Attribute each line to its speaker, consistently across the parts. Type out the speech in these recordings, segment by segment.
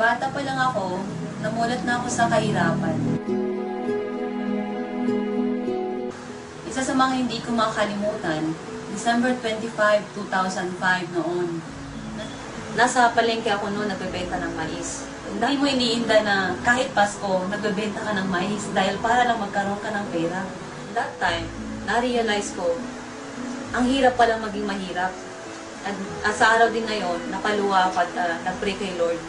Speaker 1: Bata pa lang ako, namulat na ako sa kahirapan. Isa sa mga hindi ko makakalimutan, December 25, 2005 noon. Nasa palengke ako noon, nagbebenta ng mais. Dahil mo iniinda na kahit Pasko, nagbebenta ka ng mais dahil para lang magkaroon ka ng pera. That time, na-realize ko, ang hirap palang maging mahirap. At sa araw din ngayon, napaluwa ako at nag-pray kay Lord.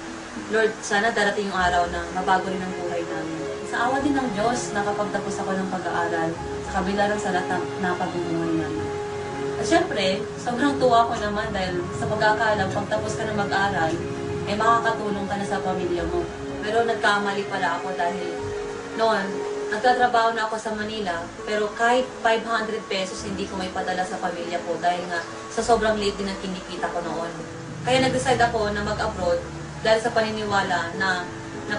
Speaker 1: Lord, sana darating yung araw na mabago rin ang buhay namin. Sa awa din ng Diyos, nakapagtapos ako ng pag-aaral sa kabila ng salat na pagbubuhay namin. At syempre, sobrang tuwa ko naman dahil sa pagkakaalam, pagtapos ka na mag-aaral, ay makakatulong ka na sa pamilya mo. Pero nagkamali pala ako dahil noon, nagtatrabaho na ako sa Manila, pero kahit 500 pesos hindi ko may padala sa pamilya ko dahil nga sa sobrang liit din ang kinikita ko noon. Kaya nag-decide ako na mag-abroad dahil sa paniniwala na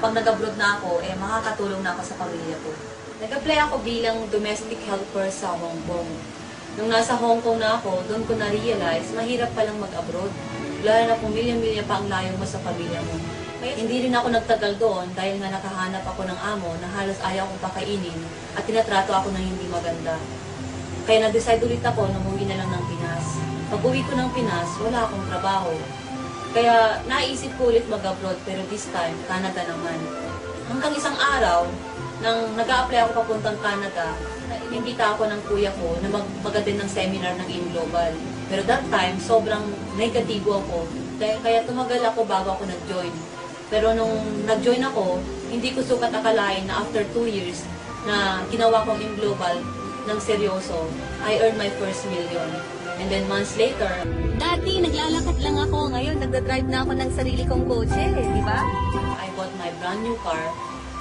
Speaker 1: pag nag-abroad na ako, makakatulong na ako sa pamilya ko. Nag-apply ako bilang domestic helper sa Hong Kong. Nung nasa Hong Kong na ako, doon ko na-realize, mahirap palang mag-abroad. Lalo na kung milya-milya pa ang layo mo sa pamilya mo. Kaya hindi rin ako nagtagal doon dahil nga nakahanap ako ng amo na halos ayaw kong pakainin at tinatrato ako ng hindi maganda. Kaya nag-decide ulit ako na umuwi na lang ng Pinas. Pag-uwi ko ng Pinas, wala akong trabaho. Kaya naisip ko ulit mag-abroad pero this time, Canada naman. Hanggang isang araw, nang nag-a-apply ako papuntang Canada, inimbita ako ng kuya ko na mag-attend ng seminar ng InGlobal. Pero that time, sobrang negatibo ako. Kaya tumagal ako bago ako nag-join. Pero nung nag-join ako, hindi ko sukat akalain na after 2 years na ginawa kong InGlobal ng seryoso, I earned my first million. And then months later,
Speaker 2: Dati, naglalakad lang ako. Ngayon, nagdadrive na ako ng sarili kong kotse, di ba?
Speaker 1: I bought my brand new car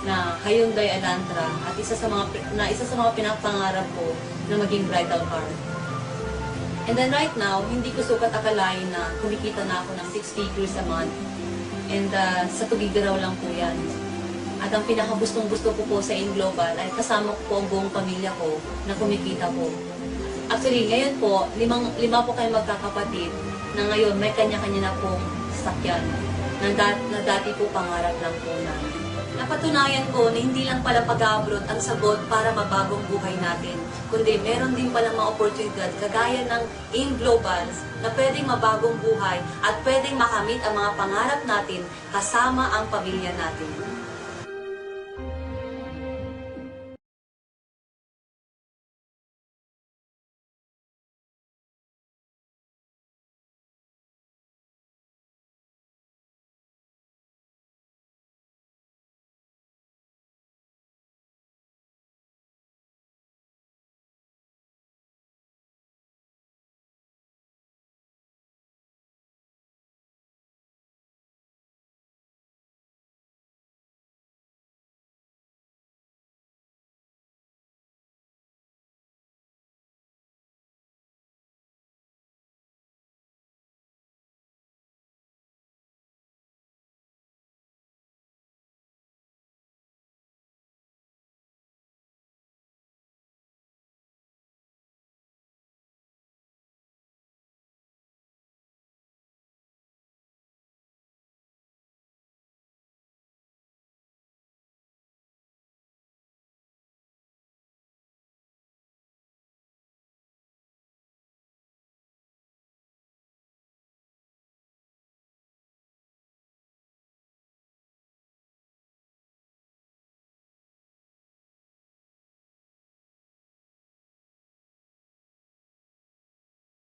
Speaker 1: na Hyundai Elantra at isa sa mga pinapangarap ko na maging bridal car. And then right now, hindi ko sukat akalain na kumikita na ako ng 6 figures a month. And sa Tugigaraw lang po yan. At ang pinakagustong-gusto ko po sa InGlobal ay kasama ko po ang buong pamilya ko na kumikita po. Actually, ngayon po, lima po kayo magkakapatid na ngayon may kanya-kanya na pong sasakyan na dati po pangarap lang po namin. Napatunayan ko na hindi lang pala pag-abroad ang sagot para mabagong buhay natin, kundi meron din palang mga oportunidad kagaya ng InGlobals na pwedeng mabagong buhay at pwedeng makamit ang mga pangarap natin kasama ang pamilya natin.